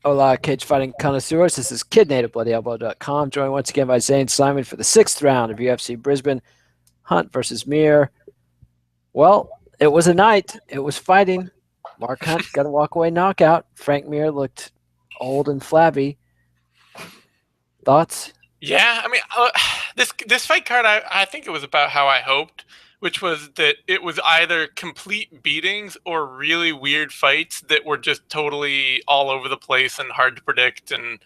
Hola, cage fighting connoisseurs. This is KidNativeBloodyElbow.com, joined once again by Zane Simon for the sixth round of UFC Brisbane Hunt versus Mir. Well, it was a night. It was fighting. Mark Hunt got a walk-away knockout. Frank Mir looked old and flabby. Thoughts? Yeah, I mean, this fight card, I think it was about how I hoped, which was that it was either complete beatings or really weird fights that were just totally all over the place and hard to predict and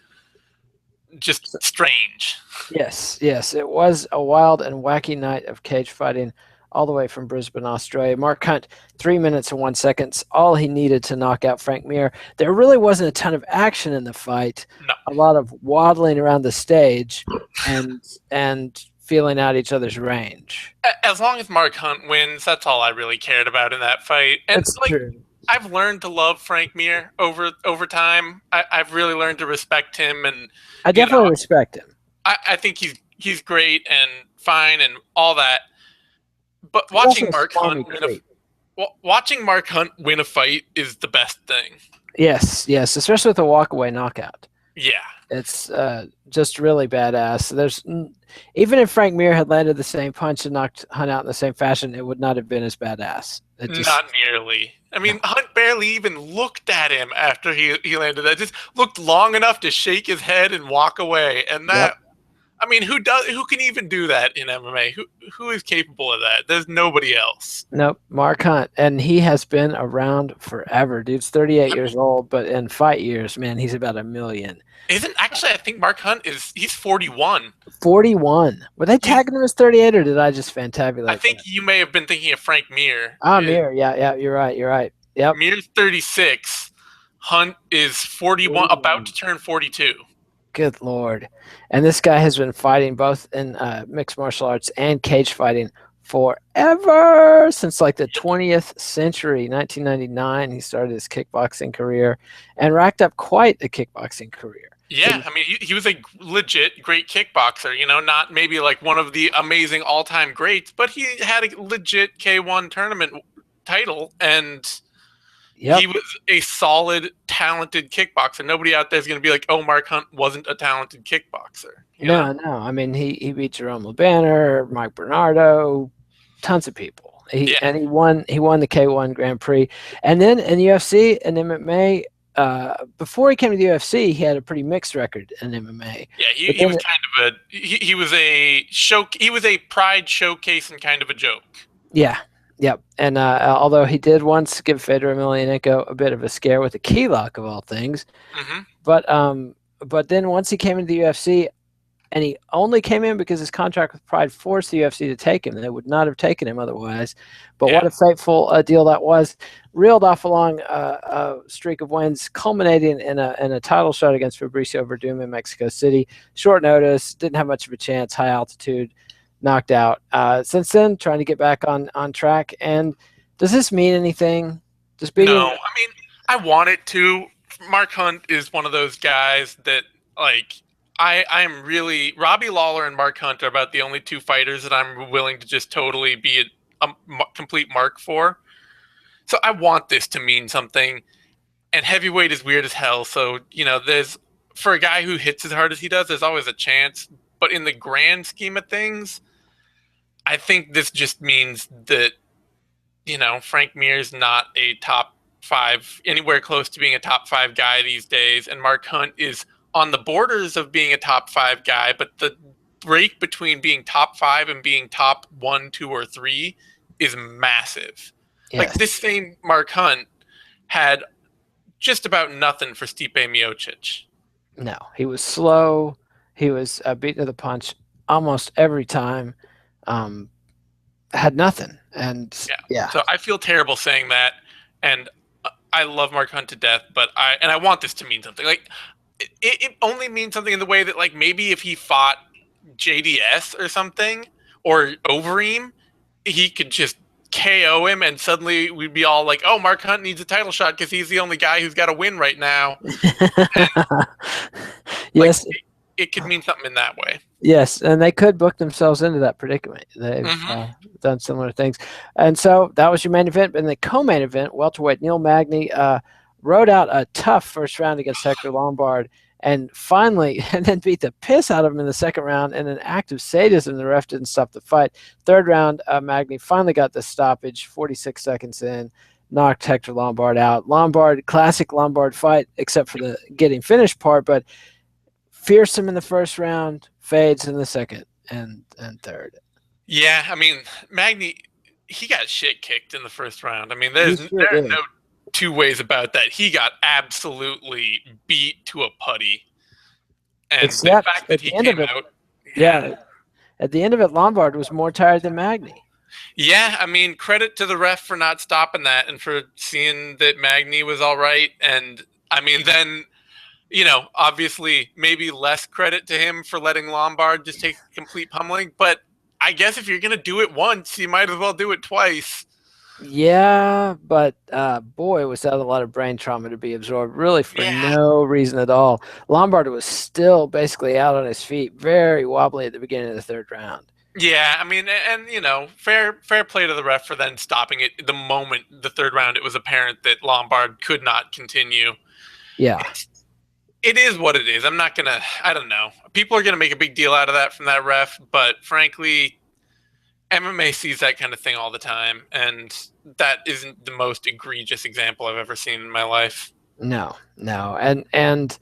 just strange. Yes, yes. It was a wild and wacky night of cage fighting all the way from Brisbane, Australia. Mark Hunt, 3 minutes and 1 second, all he needed to knock out Frank Mir. There really wasn't a ton of action in the fight. No, A lot of waddling around the stage and feeling out each other's range. as long as Mark Hunt wins, that's all I really cared about in that fight. And That's like, true. I've learned to love Frank Mir over time. I've really learned to respect him, and I you know, definitely respect him. I think he's great and fine and all that. But He's also a smarmy creep. watching Mark Hunt win a fight is the best thing. Yes, yes, especially with a walkaway knockout. Yeah. It's just really badass. Even if Frank Mir had landed the same punch and knocked Hunt out in the same fashion, it would not have been as badass. Not nearly. I mean, Hunt barely even looked at him after he landed that. Just looked long enough to shake his head and walk away. And that, Yep. I mean, who can even do that in MMA? Who is capable of that? There's nobody else. Nope, Mark Hunt, and he has been around forever. Dude's 38 years old, but in fight years, man, he's about a million. Isn't actually? I think Mark Hunt he's 41. 41. Were they tagging him as 38, or did I just fantabulate I think that? you may have been thinking of Frank Mir. Mir. Yeah, yeah, you're right. You're right. Yep. Mir's 36. Hunt is 41, about to turn 42. Good Lord. And this guy has been fighting both in mixed martial arts and cage fighting forever, since like the 20th century. 1999, he started his kickboxing career and racked up quite a kickboxing career. Yeah, I mean, he was a legit great kickboxer, not maybe like one of the amazing all-time greats, but he had a legit K1 tournament title, and Yep. he was a solid, talented kickboxer. Nobody out there is going to be like, oh, Mark Hunt wasn't a talented kickboxer. No. I mean, he beat Jerome LeBanner, Mike Bernardo, tons of people. And he won the K1 Grand Prix. And then in UFC and MMA, before he came to the UFC, he had a pretty mixed record in MMA. Yeah, he was kind of he was a pride showcase and kind of a joke. Yeah. Yep. And although he did once give Fedor Emelianenko a bit of a scare with a key lock of all things, but then once he came into the UFC, and he only came in because his contract with Pride forced the UFC to take him. They would not have taken him otherwise. But what a fateful deal that was. Reeled off a long streak of wins, culminating in a title shot against Fabricio Verdum in Mexico City. Short notice, didn't have much of a chance, high altitude, knocked out. Since then, trying to get back on track. And does this mean anything? No, I mean, I want it to. Mark Hunt is one of those guys that, like, I'm really Robbie Lawler and Mark Hunt are about the only two fighters that I'm willing to just totally be a complete mark for. So I want this to mean something. And heavyweight is weird as hell. So there's for a guy who hits as hard as he does, there's always a chance. But in the grand scheme of things, I think this just means that Frank Mir's not a top 5 anywhere close to being a top 5 guy these days, and Mark Hunt is on the borders of being a top 5 guy, but the break between being top 5 and being top 1, 2, or 3 is massive. Yes. Like, this same Mark Hunt had just about nothing for Stipe Miocic. No, he was slow. He was beaten to the punch almost every time. Had nothing. And yeah. So I feel terrible saying that, and I love Mark Hunt to death, but I want this to mean something. Like, it only means something in the way that, like, maybe if he fought JDS or something, or Overeem, he could just KO him, and suddenly we'd be all like, oh, Mark Hunt needs a title shot because he's the only guy who's got to win right now. Yes. Like, it could mean something in that way. Yes, and they could book themselves into that predicament. They've done similar things. And so that was your main event. And the co-main event, welterweight Neil Magny rode out a tough first round against Hector Lombard, and finally, and then beat the piss out of him in the second round in an act of sadism. The ref didn't stop the fight. Third round, Magny finally got the stoppage, 46 seconds in, knocked Hector Lombard out. Lombard, classic Lombard fight, except for the getting finished part, but fearsome in the first round, fades in the second and third. Yeah, I mean, Magny, he got shit kicked in the first round. I mean, He there sure are did. no two ways about that. He got absolutely beat to a putty. And the Except fact that at he the end of came it, out, yeah. yeah, at the end of it, Lombard was more tired than Magny. Yeah, I mean, credit to the ref for not stopping that and for seeing that Magny was all right. And I mean, then, obviously, maybe less credit to him for letting Lombard just take complete pummeling. But I guess if you're going to do it once, you might as well do it twice. Yeah, but boy, was that a lot of brain trauma to be absorbed, really for Yeah. no reason at all. Lombard was still basically out on his feet, very wobbly at the beginning of the third round. Yeah, I mean, and fair play to the ref for then stopping it the moment the third round it was apparent that Lombard could not continue. Yeah. It is what it is. I don't know. People are gonna make a big deal out of that from that ref, but frankly, MMA sees that kind of thing all the time, and that isn't the most egregious example I've ever seen in my life. No, no. And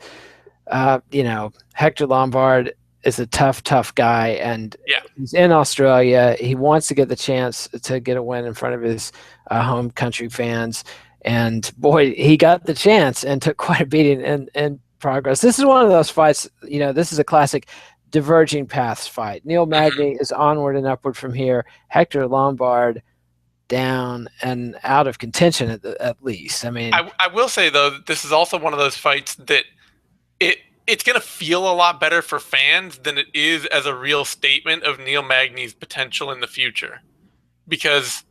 Hector Lombard is a tough guy, and Yeah. he's in Australia. He wants to get the chance to get a win in front of his home country fans. And boy, he got the chance and took quite a beating in progress. This is one of those fights, this is a classic diverging paths fight. Neil Magny is onward and upward from here. Hector Lombard down and out of contention at least. I mean, I will say though, that this is also one of those fights that it's going to feel a lot better for fans than it is as a real statement of Neil Magny's potential in the future. Because,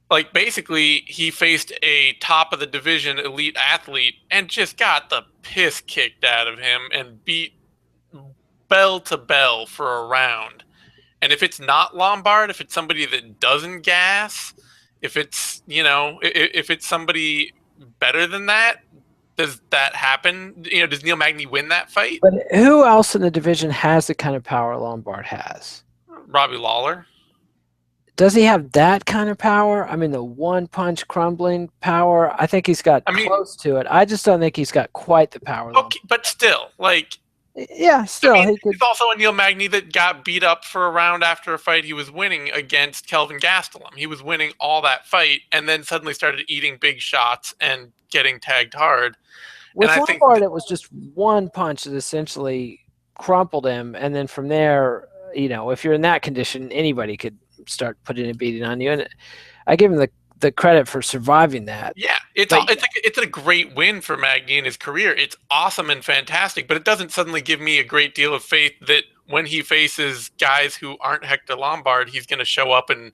like, basically, he faced a top of the division elite athlete and just got the piss kicked out of him and beat bell to bell for a round. And if it's not Lombard, if it's somebody that doesn't gas, if it's, if it's somebody better than that, does that happen? Does Neil Magny win that fight? but who else in the division has the kind of power Lombard has? Robbie Lawler. Does he have that kind of power? I mean, the one punch crumbling power. I think he's got close to it. I just don't think he's got quite the power. Okay, but still, like, yeah, still he could. He's also a Neil Magny that got beat up for a round after a fight he was winning against Kelvin Gastelum. He was winning all that fight, and then suddenly started eating big shots and getting tagged hard. With Lombard, it was just one punch that essentially crumpled him, and then from there, if you're in that condition, anybody could start putting a beating on you. And I give him the credit for surviving that. Yeah, it's a great win for Magny in his career. It's awesome and fantastic, but it doesn't suddenly give me a great deal of faith that when he faces guys who aren't Hector Lombard, he's going to show up and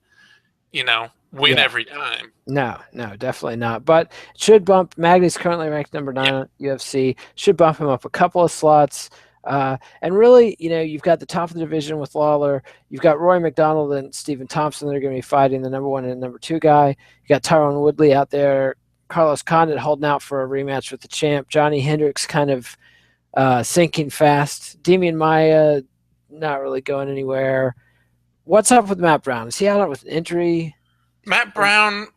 win every time. No, definitely not. But should bump. Magny's currently ranked number 9 on UFC. Should bump him up a couple of slots. And really, you've got the top of the division with Lawler. You've got Rory McDonald and Stephen Thompson that are going to be fighting the number 1 and number 2 guy. You got Tyrone Woodley out there. Carlos Condit holding out for a rematch with the champ. Johnny Hendricks kind of sinking fast. Demian Maia not really going anywhere. What's up with Matt Brown? Is he out with an injury? Matt Brown,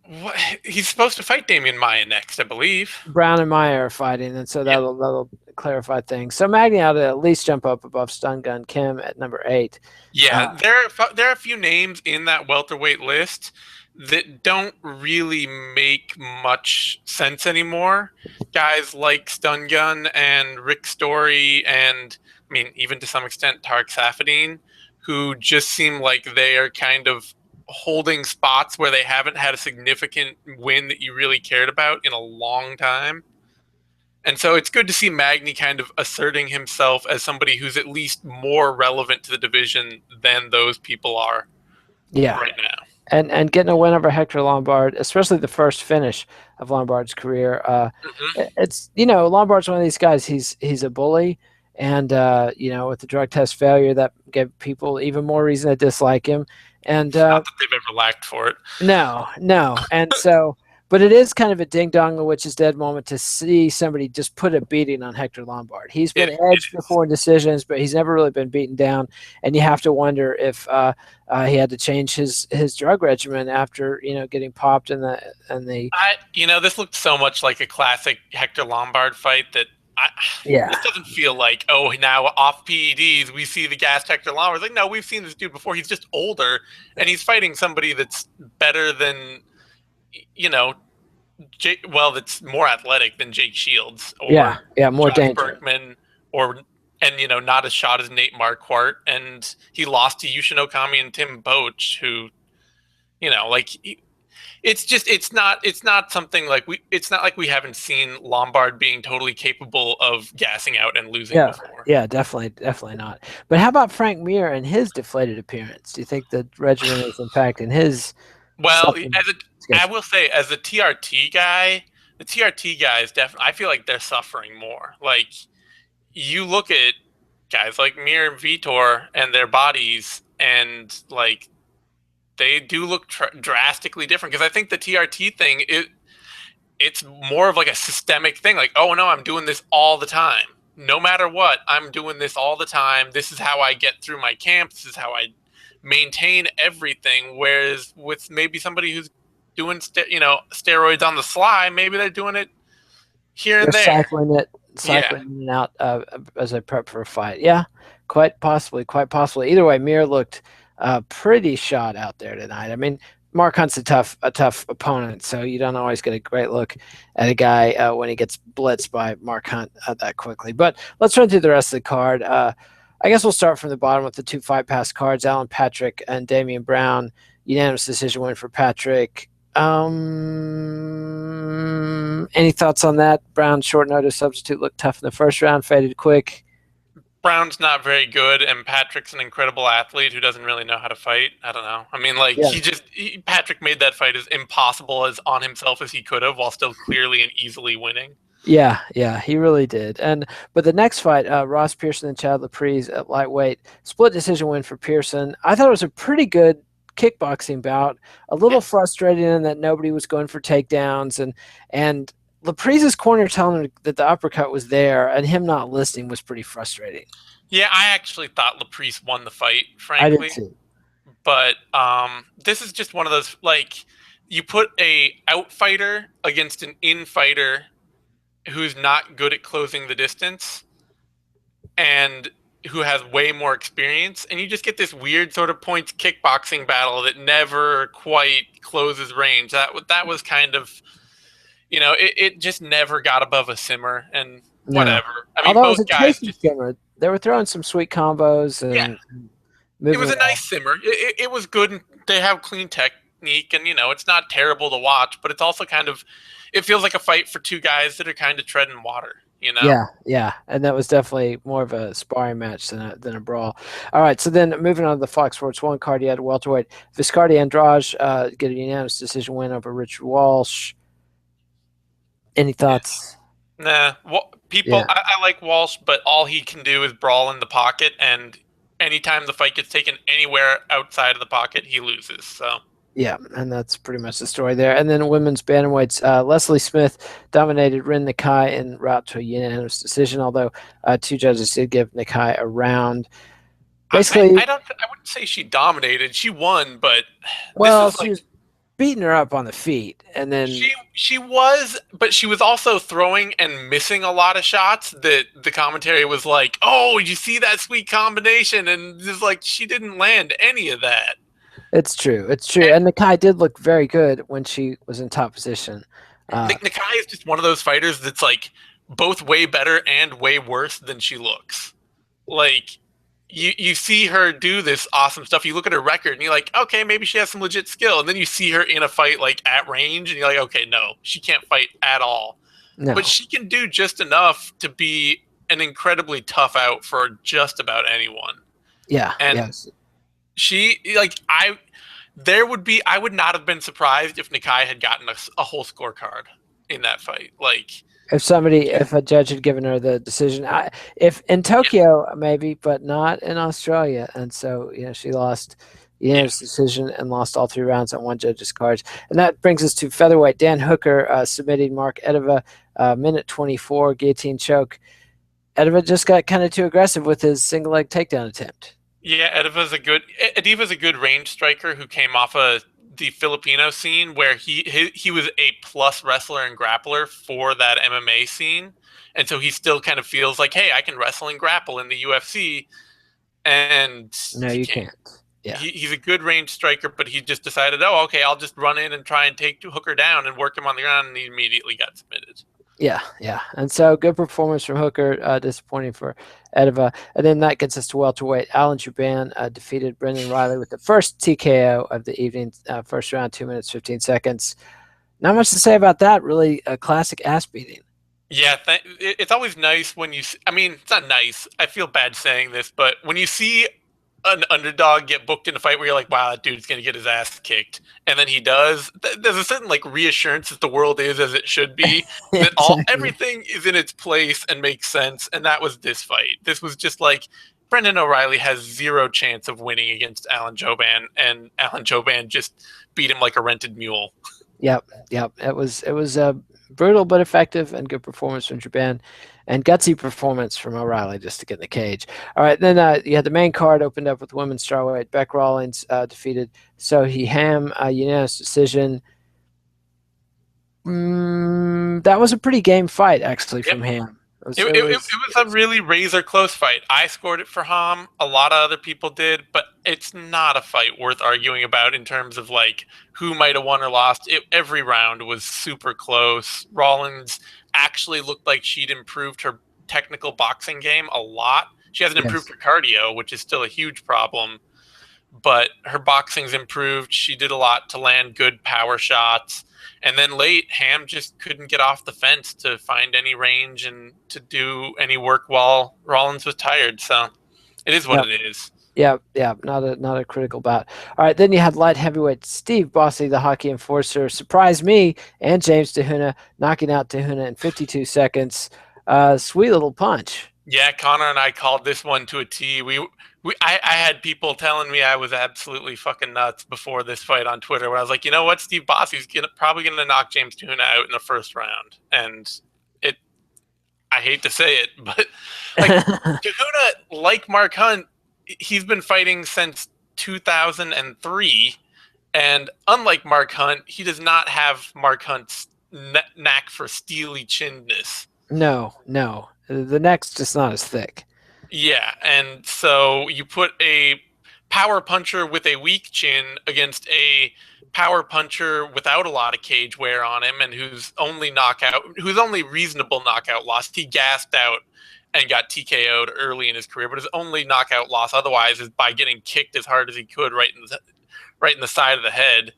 he's supposed to fight Demian Maia next, I believe. Brown and Maia are fighting, and so that'll clarify things. So Magny ought to at least jump up above Stun Gun Kim at number 8. Yeah, there are a few names in that welterweight list that don't really make much sense anymore. Guys like Stun Gun and Rick Story and, I mean, even to some extent Tarek Safadine, who just seem like they are kind of holding spots where they haven't had a significant win that you really cared about in a long time. And so it's good to see Magny kind of asserting himself as somebody who's at least more relevant to the division than those people are right now. And getting a win over Hector Lombard, especially the first finish of Lombard's career. It's, Lombard's one of these guys, he's a bully. And, with the drug test failure, that gave people even more reason to dislike him. And not that they've ever lacked for it. No. And so, But it is kind of a ding dong, a witch's dead moment to see somebody just put a beating on Hector Lombard. He's been It edged is. before in decisions, but he's never really been beaten down. And you have to wonder if he had to change his drug regimen after getting popped in the This looked so much like a classic Hector Lombard fight that I, yeah this doesn't feel like, oh, now off PEDs we see the gassed Hector Lombard. It's like, no, we've seen this dude before. He's just older, and he's fighting somebody that's better than, you know, that's more athletic than Jake Shields yeah or yeah more Josh dangerous. Berkman and not as shot as Nate Marquardt, and he lost to Yushin Okami and Tim Boach, who, like it's not something like it's not like we haven't seen Lombard being totally capable of gassing out and losing Yeah, before. yeah, definitely not. But how about Frank Mir and his deflated appearance? Do you think the regimen is impacting his Well, stuff in I schedule? will say, as a TRT guy, the TRT guys definitely, I feel like they're suffering more. Like, you look at guys like Mir and Vitor and their bodies, and like they do look drastically different. Because I think the TRT thing, it's more of like a systemic thing. Like, oh no, I'm doing this all the time. No matter what, I'm doing this all the time. This is how I get through my camp. This is how I maintain everything. Whereas with maybe somebody who's doing steroids on the sly, maybe they're doing it here They're and there. Yeah. cycling in and out as I prep for a fight. Yeah, quite possibly, quite possibly. Either way, Mir looked pretty shot out there tonight. I mean, Mark Hunt's a tough opponent, so you don't always get a great look at a guy when he gets blitzed by Mark Hunt that quickly. But let's run through the rest of the card. I guess we'll start from the bottom with the two fight pass cards: Alan Patrick and Damian Brown. Unanimous decision win for Patrick. Any thoughts on that? Brown short notice substitute looked tough in the first round, faded quick. Brown's not very good, and Patrick's an incredible athlete who doesn't really know how to fight. I don't know. I mean, like, Yeah, Patrick made that fight as impossible as on himself as he could have, while still clearly and easily winning. yeah, he really did. But the next fight, Ross Pearson and Chad Laprise at lightweight, split decision win for Pearson. I thought it was a pretty good kickboxing bout. A little Yeah, frustrating in that nobody was going for takedowns, and Laprise's corner telling him that the uppercut was there, and him not listening was pretty frustrating. yeah. I actually thought Laprise won the fight, I did frankly, too. but this is just one of those, like, you put a outfighter against an infighter who's not good at closing the distance and who has way more experience, and you just get this weird sort of points kickboxing battle that never quite closes range. That was kind of, it just never got above a simmer, and No, whatever. I mean, although it was both a guys tasty just, simmer. They were throwing some sweet combos yeah, and it moving was a well. nice simmer. It was good, and they have clean technique, and it's not terrible to watch, but it's also kind of, it feels like a fight for two guys that are kind of treading water. Yeah, and that was definitely more of a sparring match than a brawl. All right, so then moving on to the Fox Sports One card, you had welterweight Viscardi Andrade get a unanimous decision win over Richard Walsh. Any thoughts? Nah, people. Yeah, I like Walsh, but all he can do is brawl in the pocket, and anytime the fight gets taken anywhere outside of the pocket, he loses. So yeah, and that's pretty much the story there. And then women's bantamweights, Leslie Smith dominated Rin Nakai en route to a unanimous decision, although two judges did give Nakai a round. Basically, I wouldn't say she dominated. She won, but this well, is she like was beating her up on the feet, and then she was, but she was also throwing and missing a lot of shots that the commentary was like, "Oh, you see that sweet combination?" And just like she didn't land any of that. it's true. It's true. And And Nakai did look very good when she was in top position. Nakai is just one of those fighters that's like both way better and way worse than she looks. Like, you see her do this awesome stuff. You look at her record and you're like, okay, maybe she has some legit skill. And then you see her in a fight like at range and you're like, okay, no, she can't fight at all. But no. she can do just enough to be an incredibly tough out for just about anyone. Yeah. And Yes. she, like, I would not have been surprised if Nakai had gotten a whole scorecard in that fight. Like, If a judge had given her the decision, if in yeah, Tokyo maybe, but not in Australia, and so she lost, Yeah. unanimous decision, and lost all 3 rounds on one judge's cards. And that brings us to featherweight. Dan Hooker submitting Mark Edeva, minute 24, guillotine choke. Edeva just got kind of too aggressive with his single leg takedown attempt. Yeah, Ediva's a good range striker who came off of the Filipino scene where he was a plus wrestler and grappler for that MMA scene. And so he still kind of feels like, hey, I can wrestle and grapple in the UFC, and No, he you can't. can't. Yeah. He's a good range striker, but he just decided, oh, okay, I'll just run in and try and take Hooker down and work him on the ground, and he immediately got submitted. Yeah, yeah. And so good performance from Hooker, disappointing for Edeva. And then that gets us to welterweight. Alan Jouban defeated Brendan Riley with the first TKO of the evening, first round, 2 minutes, 15 seconds. Not much to say about that. Really a classic ass beating. Yeah, it's always nice when you. I mean, it's not nice. I feel bad saying this, but when you see an underdog get booked in a fight where you're like, wow, that dude's gonna get his ass kicked, and then he does. There's a certain like reassurance that the world is as it should be, that Exactly. everything is in its place and makes sense. And that was this fight. This was just like Brendan O'Reilly has zero chance of winning against Alan Jouban, and Alan Jouban just beat him like a rented mule. Yep, yep. It was brutal but effective and good performance from Japan, and gutsy performance from O'Reilly just to get in the cage. All right, then you had the main card opened up with women's strawweight. Beck Rawlings defeated Sohee Ham, unanimous decision. That was a pretty game fight actually Yep. from Ham. It was a really razor close fight. I scored it for Ham. A lot of other people did, but it's not a fight worth arguing about in terms of like who might have won or lost. Every round was super close. Rollins actually looked like she'd improved her technical boxing game a lot. She hasn't improved Yes. her cardio, which is still a huge problem, but her boxing's improved. She did a lot to land good power shots. And then late, Ham just couldn't get off the fence to find any range and to do any work while Rollins was tired. So it is what Yep. it is. Yep. Yep. Not a critical bout. All right. Then you had light heavyweight Steve Bossy, the hockey enforcer, surprised me and James Tahuna, knocking out Tahuna in 52 seconds. Sweet little punch. Yeah, Connor and I called this one to a T. I had people telling me I was absolutely fucking nuts before this fight on Twitter when I was like, you know what, Steve Bossy's probably going to knock James Tuna out in the first round. And it, I hate to say it, but like Kahuna, like Mark Hunt, he's been fighting since 2003. And unlike Mark Hunt, he does not have Mark Hunt's knack for steely chinness. No, no. The neck's just not as thick. Yeah, and so you put a power puncher with a weak chin against a power puncher without a lot of cage wear on him, and whose only reasonable knockout loss. He gassed out and got TKO'd early in his career, but his only knockout loss otherwise is by getting kicked as hard as he could right in the side of the head.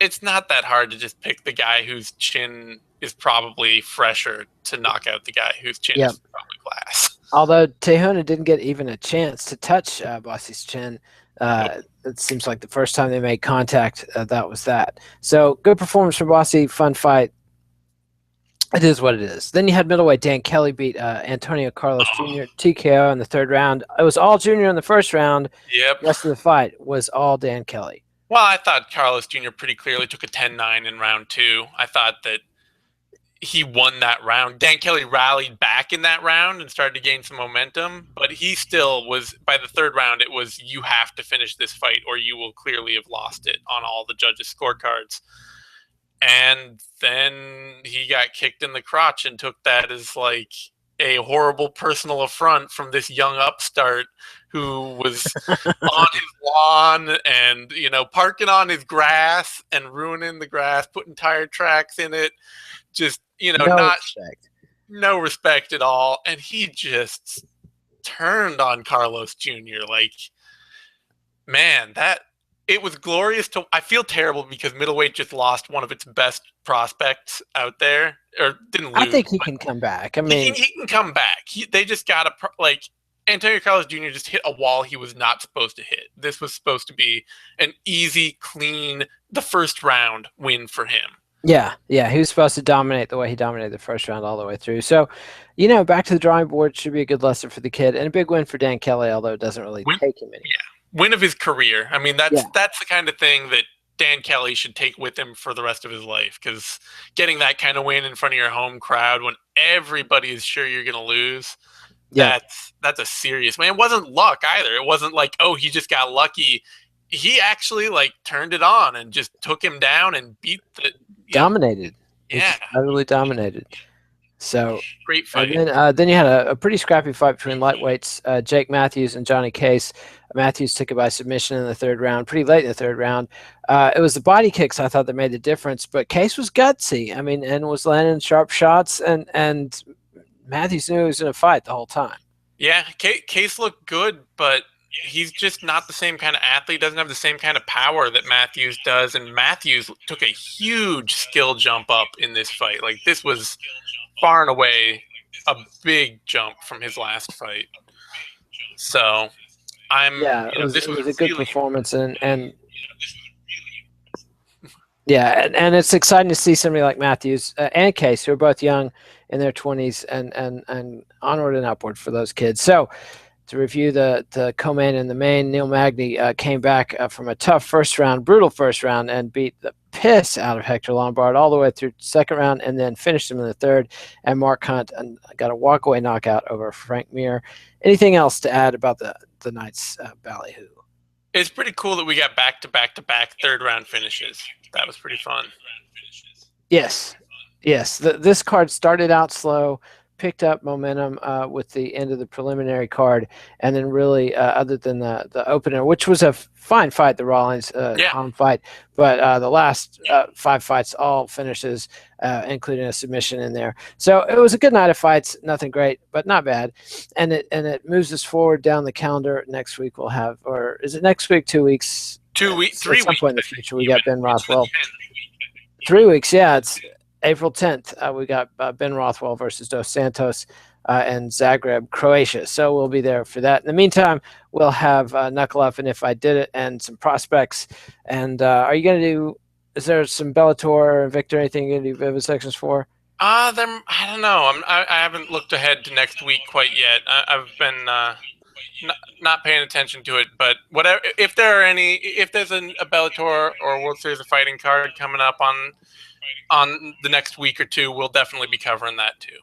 It's not that hard to just pick the guy whose chin is probably fresher to knock out the guy whose chin Yep. is probably glass. Although Tahuna didn't get even a chance to touch Bossy's chin. Nope. It seems like the first time they made contact, that was that. So good performance from Bossy, fun fight. It is what it is. Then you had middleweight Dan Kelly beat Antonio Carlos Jr. TKO in the third round. It was all Jr. in the first round. Yep. The rest of the fight was all Dan Kelly. Well, I thought Carlos Jr. pretty clearly took a 10-9 in round two. I thought that he won that round. Dan Kelly rallied back in that round and started to gain some momentum, but he still was, by the third round, it was, you have to finish this fight or you will clearly have lost it on all the judges' scorecards. And then he got kicked in the crotch and took that as like a horrible personal affront from this young upstart who was on his lawn and, parking on his grass and ruining the grass, putting tire tracks in it. Just, no respect at all. And he just turned on Carlos Jr. Like, man, it was glorious I feel terrible because middleweight just lost one of its best prospects out there, or didn't lose. I think he can come back. I mean, he can come back. They just got to, Antonio Carlos Jr. just hit a wall he was not supposed to hit. This was supposed to be an easy, clean, the first round win for him. Yeah, he was supposed to dominate the way he dominated the first round all the way through. So, back to the drawing board should be a good lesson for the kid and a big win for Dan Kelly, although it doesn't really take him anywhere. Yeah. win of his career. I mean, Yeah, that's the kind of thing that Dan Kelly should take with him for the rest of his life, because getting that kind of win in front of your home crowd when everybody is sure you're going to lose, yeah, that's a serious, man. It wasn't luck either. It wasn't like, oh, he just got lucky. He actually like turned it on and just took him down and beat the, dominated. He yeah, just utterly dominated. So, great and fight. then you had a pretty scrappy fight between lightweights, Jake Matthews and Johnny Case. Matthews took it by submission in the third round, pretty late in the third round. It was the body kicks I thought that made the difference, but Case was gutsy. I mean, and was landing sharp shots, and Matthews knew he was going to fight the whole time. Yeah, Case looked good, but he's just not the same kind of athlete. Doesn't have the same kind of power that Matthews does. And Matthews took a huge skill jump up in this fight. Like, this was far and away a big jump from his last fight. So Yeah, this it was was a good really, performance, and yeah, and it's exciting to see somebody like Matthews and Case, who are both young in their 20s, and onward and upward for those kids. So, to review the co-main and the main, Neil Magny came back from a tough brutal first round, and beat the piss out of Hector Lombard all the way through second round, and then finished him in the third. And Mark Hunt got a walkaway knockout over Frank Mir. Anything else to add about the night's ballyhoo? it's pretty cool that we got back to back to back third round finishes. That was pretty fun. Yes, yes. This card started out slow, picked up momentum with the end of the preliminary card, and then really, other than the opener, which was a fine fight, the Rollins Hahn fight, but the last 5 fights all finishes, including a submission in there. So it was a good night of fights. Nothing great, but not bad. And it moves us forward down the calendar. Next week we'll have, or is it next week? 2 weeks. 2 weeks, 3 At some weeks. point in the future, we got Ben Rothwell. 3 weeks, yeah. It's April 10th. We got Ben Rothwell versus Dos Santos in Zagreb, Croatia. So we'll be there for that. In the meantime, we'll have Knuckle Up and If I Did It and some prospects. And are you going to do, is there some Bellator or Victor, anything you're going to do vivisections for? I don't know. I haven't looked ahead to next week quite yet. I've been not paying attention to it, but whatever. If there's a Bellator or World Series of Fighting card coming up on the next week or two, we'll definitely be covering that too.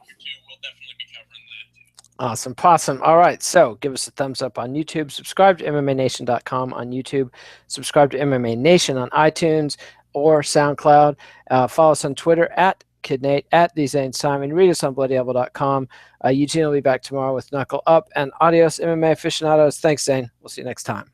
Awesome. Possum. All right. So give us a thumbs up on YouTube. Subscribe to MMANation.com on YouTube. Subscribe to MMA Nation on iTunes or SoundCloud. Follow us on Twitter at KidNate, at TheZaneSimon. Read us on BloodyElbow.com. Eugene will be back tomorrow with Knuckle Up. And adios, MMA aficionados. Thanks, Zane. We'll see you next time.